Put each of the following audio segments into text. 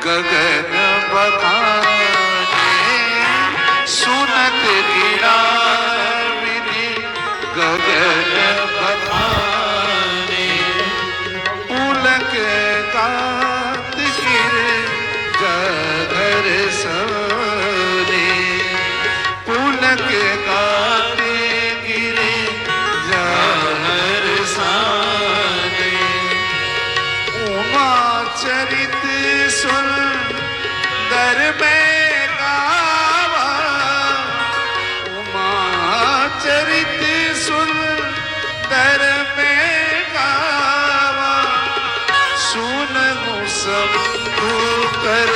गगन बखाने, सुनत गिरा विधि गगन बखाने, पुलक कात गिर जगर सने, पुलक कात गिरे जगर सने, उमा चरित सुंदर में गावा, उमा चरित सुंदर में गावा, सुनहु सब कर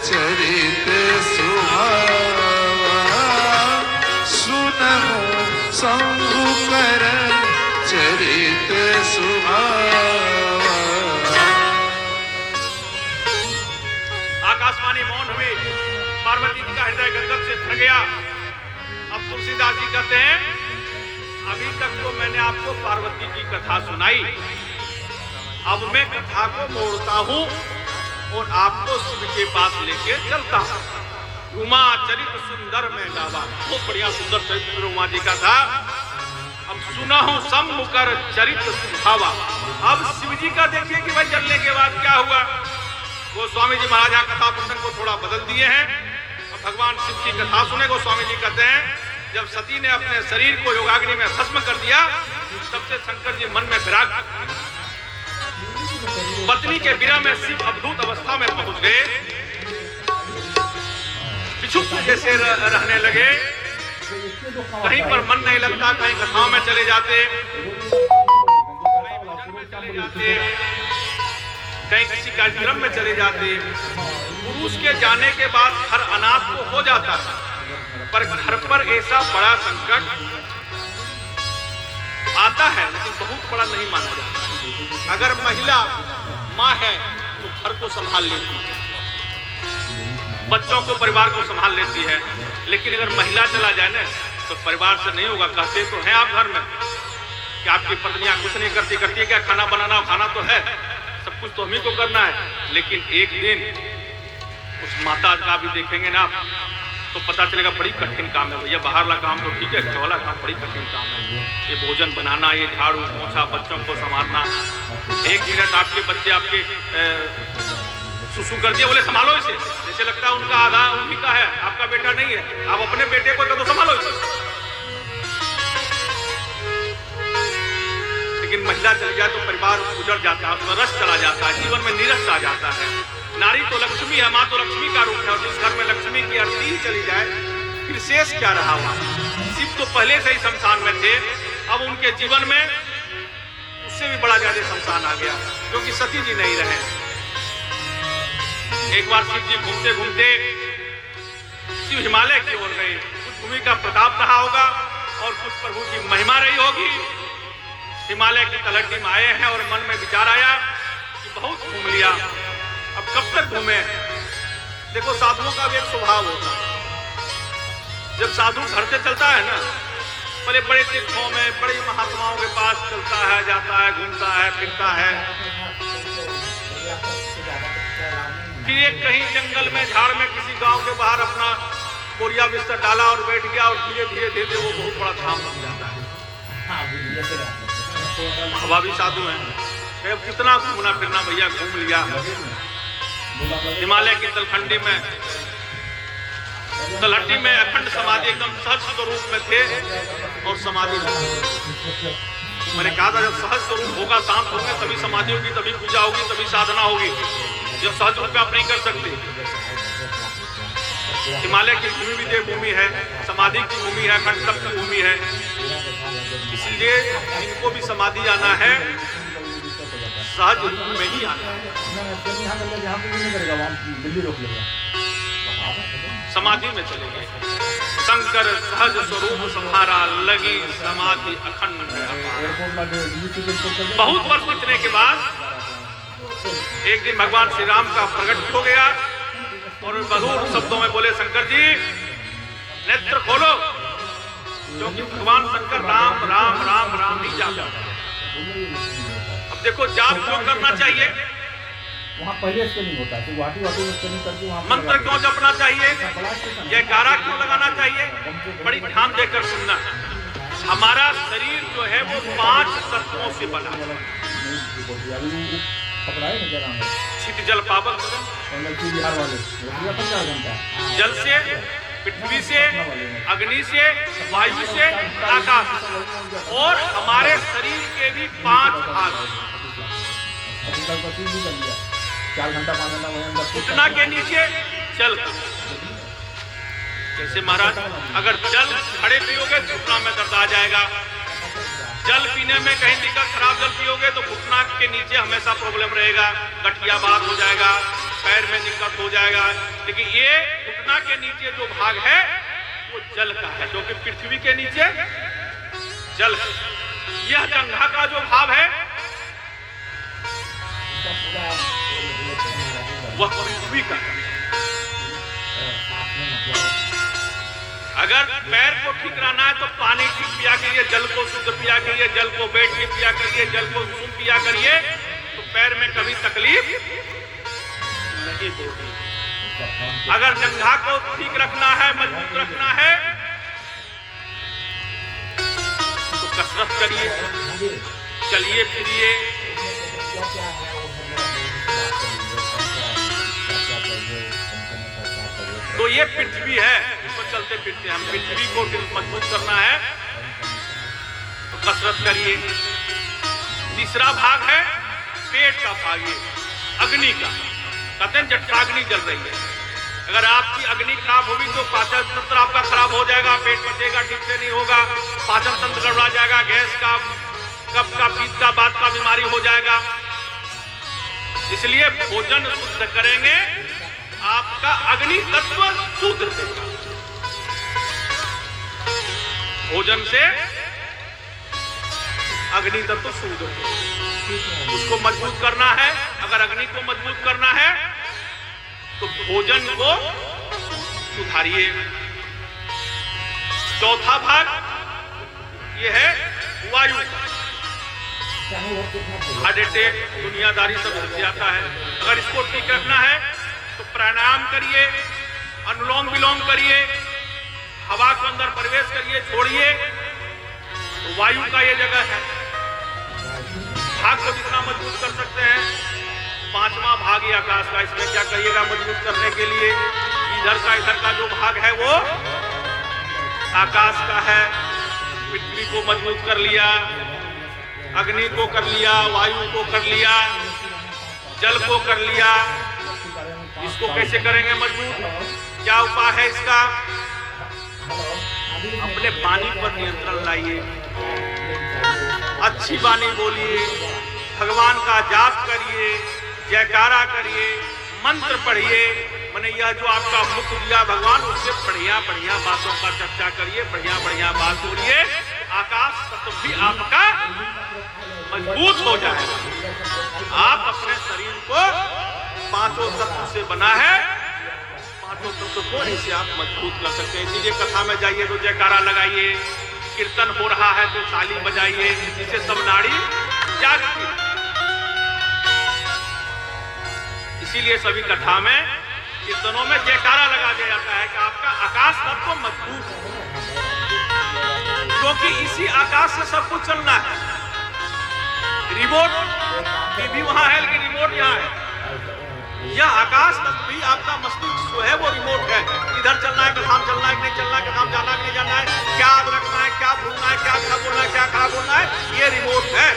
चरित सुहावा, सुनहु शंभु कर चरित सुहावा। आकाशवाणी मौन हुई, पार्वती जी का हृदय गदगद से भर गया। अब तुलसीदास जी कहते हैं, अभी तक तो मैंने आपको पार्वती की कथा सुनाई, अब मैं कथा को मोड़ता हूं और आपको शिव के पास लेके चलता हूं। उमा चरित सुंदर में गावा, बहुत बढ़िया सुंदर चरित्र उमा जी का था। अब सुना हूं सम्मुकर चरित सुहावा। अब शिव जी का देखिए कि भाई चलने के बाद क्या हुआ। गोस्वामी जी महाराज यहाँ कथा प्रसंग को थोड़ा बदल दिए हैं। अब भगवान शिव की कथा सुने। गोस्वामी जी कहते हैं, जब सती ने अपने शरीर को योगाग्नि में भस्म कर दिया, तब से शंकर जी मन में विराग, पत्नी के बिना में शिव अद्भुत अवस्था में पहुंच गए, बिछुप जैसे रहने लगे। कहीं पर मन नहीं लगता, कहीं कथाओं में चले जाते, कहीं भजन में चले जाते, कहीं किसी कार्यक्रम में चले जाते। पुरुष के जाने के बाद घर अनाथ तो हो जाता है, पर घर पर ऐसा बड़ा संकट आता है, लेकिन बहुत बड़ा नहीं माना जाता। अगर महिला माँ है तो घर को संभाल लेती है, बच्चों को, परिवार को संभाल लेती है। लेकिन अगर महिला चला जाए ना तो परिवार से नहीं होगा। कहते तो हैं आप घर में कि आपकी पत्नियां कुछ नहीं करती, करती है क्या, खाना बनाना, खाना तो है, सब कुछ तो हम ही को करना है। लेकिन एक दिन उस माता का भी देखेंगे ना आप, तो पता चलेगा बड़ी कठिन काम है। भैया बाहर वाला काम तो ठीक है, वाला काम बड़ी कठिन काम है। ये भोजन बनाना, ये झाड़ू पोछा, बच्चों को संभालना। एक मिनट आपके बच्चे आपके सुसु कर दिया, बोले संभालो इसे, जैसे लगता है उनका आधा उन्हीं का है, आपका बेटा नहीं है। आप अपने बेटे को तो संभालो इसे। लेकिन महिला चली जाए तो परिवार उजड़ जाता है, उसमें रस चला जाता है, जीवन में नीरस आ जाता है। नारी तो लक्ष्मी है, माँ तो लक्ष्मी का रूप है, और जिस घर में लक्ष्मी की आरती ही चली जाए फिर शेष क्या रहा हुआ। शिव तो पहले से ही शमशान में थे, अब उनके जीवन में उससे भी बड़ा ज्यादा शमशान आ गया, क्योंकि सती जी नहीं रहे। एक बार शिव जी घूमते घूमते शिव हिमालय की ओर गए। कुछ भूमि का प्रताप रहा होगा और कुछ प्रभु की महिमा रही होगी। हिमालय की तलहटी में आए हैं और मन में विचार आया कि बहुत घूम लिया, अब कब तक घूमे। देखो साधुओं का भी एक स्वभाव होता है, जब साधु घर से चलता है ना, बड़े बड़े तीर्थों में, बड़े महात्माओं के पास चलता है, जाता है, घूमता है, फिरता है, फिर एक कहीं जंगल में, झाड़ में, किसी गांव के बाहर अपना बोरिया बिस्तर डाला और बैठ गया, और धीरे धीरे धीरे वो बहुत बड़ा धाम बन जाता है। हवा भी साधु है, कितना घूमना फिरना भैया, घूम लिया। हिमालय की तलखंडी में, तलहटी में अखंड समाधि, एकदम सहज स्वरूप में थे और समाधि। मैंने कहा था जब सहज स्वरूप होगा, शांत होंगे, तभी समाधि होगी, तभी पूजा होगी, तभी साधना होगी। जब सहज रूप आप नहीं कर सकते। हिमालय की भूमि भी देव भूमि है, समाधि की भूमि है, अखंड तप की भूमि है। इसलिए इनको भी समाधि आना है, सहज रूप में ही आना है। समाधि में चले गए। शंकर सहज स्वरूप संहारा, लगी समाधि अखंड। बहुत वर्ष बीतने के बाद एक दिन भगवान श्री राम का प्रकट हो गया और मधुर शब्दों में बोले, शंकर जी नेत्र खोलो, क्योंकि भगवान शंकर राम राम राम राम ही जाप। अब देखो जाप क्यों करना चाहिए, वहाँ पहले स्कैनिंग होता है, तो गुवाहाटी में स्कैनिंग करके वहाँ मंत्र क्यों जपना चाहिए, जयकारा क्यों लगाना चाहिए, बड़ी ध्यान देकर सुनना। हमारा शरीर जो है वो 5 तत्वों से बना है। छित जल पावक, बिहार वाले जल से, पृथ्वी से, अग्नि से, वायु से, आकाश से, और हमारे शरीर के भी 5 भाग। 4 घंटा 5 घंटा घुटना के नीचे जल। जैसे महाराज अगर जल खड़े पियोगे तो घुटना में दर्द आ जाएगा, जल पीने में कहीं दिक्कत, खराब जल पियोगे तो घुटना के नीचे हमेशा प्रॉब्लम रहेगा, गठिया बात हो जाएगा, पैर में दिक्कत हो जाएगा। लेकिन ये घुटना के नीचे जो भाग है वो जल का है, क्योंकि पृथ्वी के नीचे जल है। यह जंघा का जो भाव है वह पृथ्वी का है। अगर पैर को ठीक रहना है तो पानी ठीक पिया करिए, जल को शुद्ध पिया करिए, जल को बैठ के पिया करिए, जल को सुन पिया करिए, तो पैर में कभी तकलीफ नहीं होगी। अगर जंघा को ठीक रखना है, मजबूत रखना है, तो कसरत करिए, चलिए फिरिए। तो ये पृथ्वी है, इसको चलते फिरते हम पृथ्वी को मजबूत करना है तो कसरत करिए। तीसरा भाग है पेट का भाग, ये अग्नि का, कहते हैं जठराग्नि जल रही है। अगर आपकी अग्नि खराब होगी तो पाचन तंत्र आपका खराब हो जाएगा, पेट पचेगा ठीक से नहीं होगा, पाचन तंत्र गड़बड़ा जाएगा, गैस का, कफ का, पित्त का, वात का बीमारी हो जाएगा। इसलिए भोजन शुद्ध करेंगे, आपका अग्नि तत्व शुद्ध रहेगा। भोजन से अग्नि तत्व शुद्ध रहेगा, उसको मजबूत करना है। अगर अग्नि को मजबूत करना है तो भोजन को सुधारिए। चौथा भाग ये है वायु। हार्ट अटैक, दुनियादारी सब से आता है। अगर इसको ठीक रखना है तो प्राणायाम करिए, अनुलोम विलोम करिए, हवा को अंदर प्रवेश करिए, छोड़िए। तो वायु का ये जगह है। भाग को जितना मजबूत कर सकते हैं, 5वां भाग ये आकाश का, इसमें क्या करिएगा मजबूत करने के लिए? इधर का जो भाग है वो आकाश का है। पृथ्वी को मजबूत कर लिया, अग्नि को कर लिया, वायु को कर लिया, जल को कर लिया। इसको कैसे करेंगे मजबूत? क्या उपाय है इसका? अपने वाणी पर नियंत्रण लाइए, अच्छी वाणी बोलिए, भगवान का जाप करिए, जयकारा करिए, मंत्र पढ़िए। मैंने यह जो आपका मुख दिया भगवान, उससे बढ़िया बढ़िया बातों का चर्चा करिए, बढ़िया बढ़िया बात बोलिए। आकाश तत्व भी आपका मजबूत हो जाएगा। आप अपने शरीर को 5 तत्व से बना है, 5 तत्व को ऐसे आप मजबूत कर सकते हैं। इसीलिए कथा में जाइए तो जयकारा लगाइए, कीर्तन हो रहा है तो ताली बजाइए, इससे सब नाड़ी जागती है। इसीलिए सभी कथा में, कीर्तनों में जयकारा लगा दिया जाता है कि आपका आकाश तत्व मजबूत है, क्योंकि इसी आकाश से सब कुछ चलना है। रिमोट टीवी वहां है लेकिन रिमोट यहाँ है। यह आकाश तत्व भी आपका मस्तिष्क जो है वो रिमोट है। इधर चलना है, कहाँ चलना है, नहीं चलना है, कहाँ जाना है, नहीं जाना है, क्या रखना है, क्या भूलना है, क्या अच्छा बोलना है, क्या खराब बोलना है, ये रिमोट है।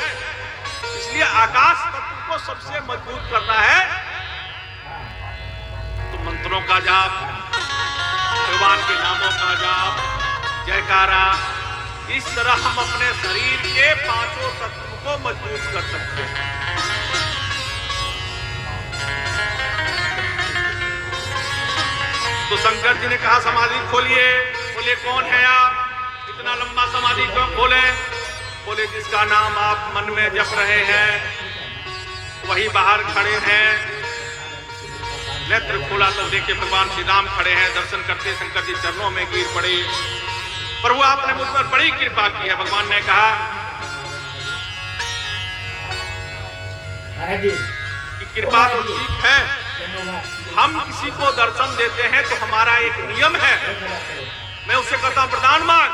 इसलिए आकाश तत्व को सबसे मजबूत करना है तो मंत्रों का जाप, भगवान के नामों का जाप, जयकारा। इस तरह हम अपने शरीर के 5 तत्व को मजबूत कर सकते हैं। तो शंकर जी ने कहा समाधि खोलिए। बोले कौन है आप, इतना लंबा समाधि क्यों खोले? बोले जिसका नाम आप मन में जप रहे हैं वही बाहर खड़े हैं। नेत्र खोला तो देखे भगवान श्री राम खड़े हैं। दर्शन करते शंकर जी चरणों में गिर पड़े। प्रभु आपने मुझ पर बड़ी कृपा की है। भगवान ने कहा कि कृपा तो ठीक है, हम किसी को दर्शन देते हैं तो हमारा एक नियम है, मैं उससे कहता हूं प्रदान मांग।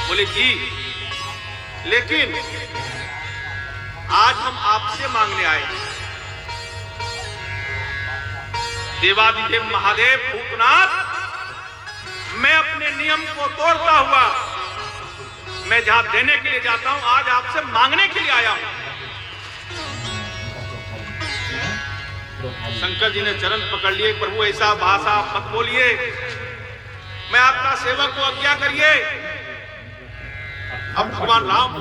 बोले जी, लेकिन आज हम आपसे मांगने आए। देवादिदेव महादेव भूतनाथ, मैं अपने नियम को तोड़ता हुआ मैं जहां देने के लिए जाता हूं, आज आपसे मांगने के लिए आया हूं। शंकर जी ने चरण पकड़ लिए, प्रभु ऐसा भाषा मत बोलिए, मैं आपका सेवक हूं, आज्ञा करिए। अब भगवान राम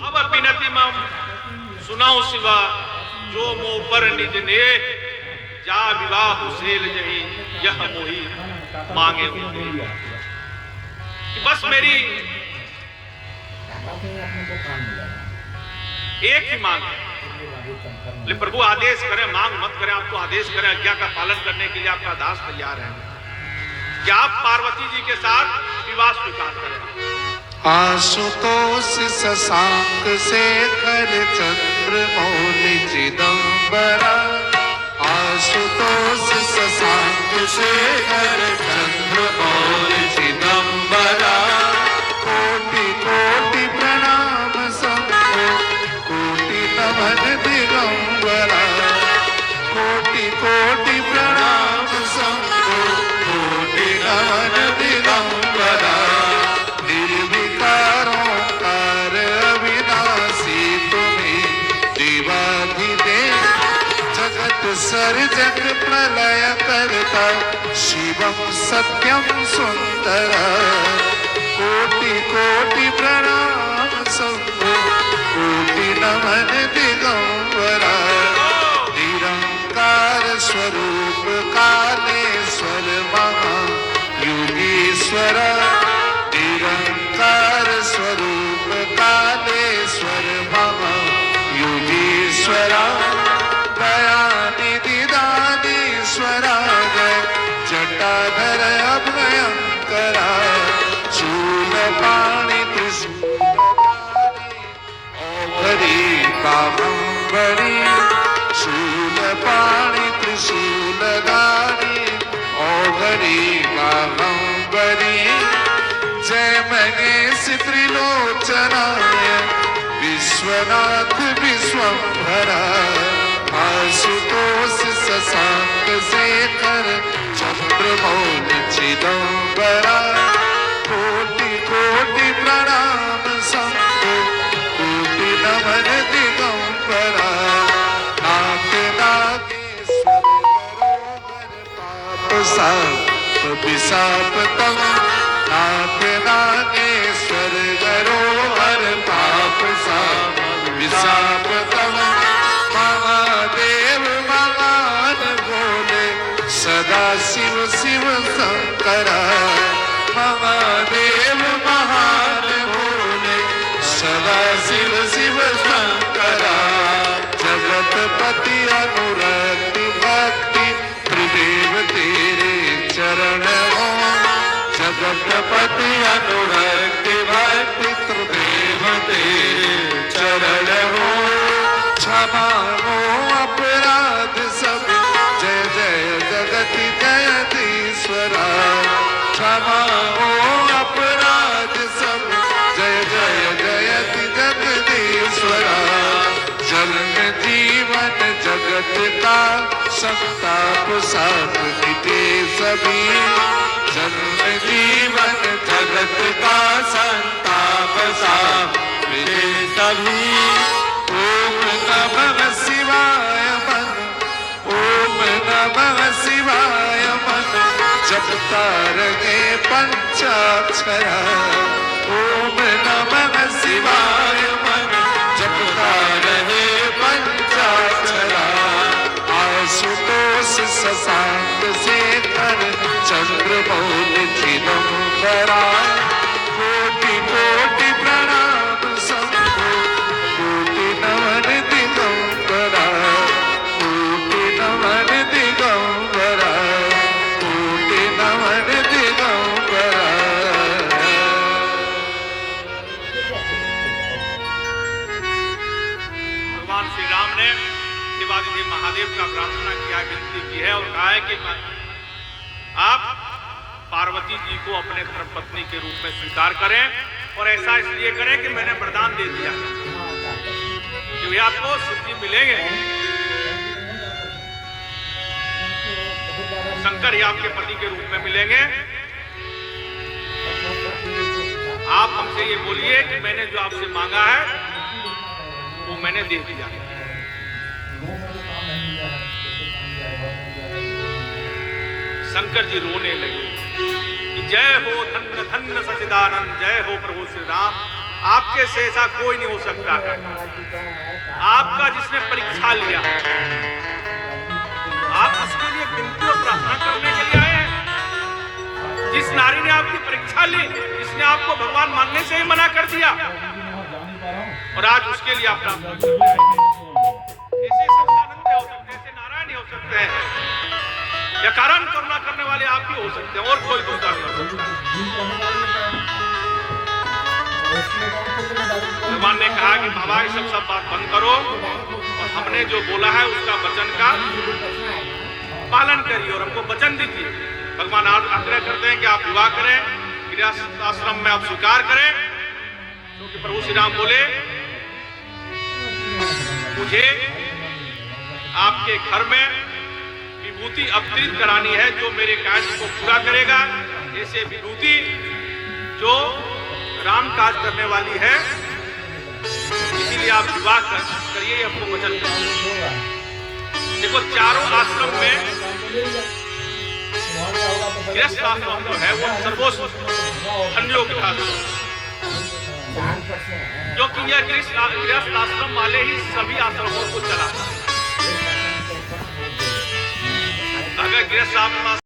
अब विनती मम सुनाओ शिवा, जो मोह पर निज ने जा विवाह सेल जही, यह मोही मांगे मुझे। बस मेरी एक ही मांग है, ले प्रभु आदेश करें, मांग मत करें, आपको आदेश करें, आज्ञा का पालन करने के लिए आपका दास तैयार है कि आप पार्वती जी के साथ विवाह स्वीकार करें। आशुतोष शशांक शेखर चंद्रमौलि चिदंबरा, आशुतोष शशांक शेखर चंद्रमौलि चिदंबरा, कोटि कोटि प्रणाम शंभो कोटि नमन दिगंबरा, कोटि कोटि प्रणाम शंभो कोटि नमन दिगंबरा, सर्जक प्रलय करता शिवम सत्यम सुंदर, कोटि कोटि प्रणाम शंभो कोटि नमन दिगंबरा, निरंकार स्वरूप कालेश्वर महा योगीश्वर, निरंकार स्वरूप कालेश्वर महा योगीश्वरा, जटाधर अभयंकरा, शूलपाणि त्रिशूलधारी औघरी बाहुबली, शूलपाणि त्रिशूलधारी औघरी बाहुबली, जय महेश त्रिलोचनाय विश्वनाथ विश्वंभरा, आशुतोष शशांक शेखर चंद्रमौलि चिदंबरा, कोटि कोटि प्रणाम शंभो कोटि नमन दिगंबरा, नाथ नागेश्वर गरोहर पाप साप विशाप तम, नाथ नागेश्वर गरोहर पाप साप विशाप तम, महादेव महान भोले सदा शिव शिव शंकरा, महादेव महान भोले सदा शिव शिव शंकरा, जगतपति अनुरक्ति भक्ति त्रिदेव तेरे चरण हो, जगतपति अनुरक्ति भक्ति त्रिदेव तेरे चरण हो, क्षमा हो अपराध सब, जय जय जगति जयतीश्वरा, क्षमा हो अपराध सब, जय जय जयति जगदीश्वरा, जन्म जीवन जगत का संताप साथ मिटे सभी, जन्म जीवन जगत का संताप साथ मिटे सभी, ओम नमः शिवाय मन, ओम नमः शिवाय मन, जपता रहे पंचाक्षरा, ओम नमः शिवाय मन, जपता रहे पंचाक्षरा, आशुतोष शशांक शेखर चंद्रमौलि चिदंबरा, कोटि कोटि प्रणाम शंभो कोटि नमन दिगंबरा, कोटि नमन दिगंबरा, कोटि नमन दिगंबरा। देवादिदेव महादेव का प्रार्थना किया, विनती की है और कहा है कि आप पार्वती जी को अपने धर्मपत्नी के रूप में स्वीकार करें, और ऐसा इसलिए करें कि मैंने वरदान दे दिया कि वे आपको सिद्धि मिलेंगे, शंकर ही आपके पति के रूप में मिलेंगे। आप हमसे ये बोलिए कि मैंने जो आपसे मांगा है वो मैंने दे दिया। शंकर जी रोने लगे कि जय हो धन्य धन्य सच्चिदानंद, जय हो प्रभु श्री राम, आपके से ऐसा कोई नहीं हो सकता है। आपका जिसने परीक्षा लिया, आप उसके लिए विनती और प्रार्थना करने के लिए आए हैं। जिस नारी ने आपकी परीक्षा ली, जिसने आपको भगवान मानने से ही मना कर दिया, और आज उसके लिए आप प्रार्थना कर रहे हैं। ऐसे सच्चिदानंद हो सकते हैं, ऐसे नारायण ही हो सकते हैं, या कारण करुणा करने वाले आप ही हो सकते हैं, और कोई दूसरा नहीं हो सकता। भगवान ने कहा कि बाबा ये सब बात बंद करो, और हमने जो बोला है उसका वचन का पालन करिए और हमको वचन दीजिए। भगवान आग्रह करते हैं कि आप विवाह करें, गृहस्थ आश्रम में आप स्वीकार करें, क्योंकि प्रभु श्री राम बोले मुझे आपके घर में विभूति अवतरित करानी है, जो मेरे कार्य को पूरा करेगा। ऐसे विभूति जो राम काज करने वाली है, इसीलिए आप विवाह करिए, आपको वचन करिए। देखो चारों आश्रम में गृहस्थ आश्रम जो है वो सर्वोच्च धन्योग्य आश्रम, क्योंकि यह गृहस्थ आश्रम वाले ही सभी आश्रमों को चलाता है। अगर गृहस्थ आश्रम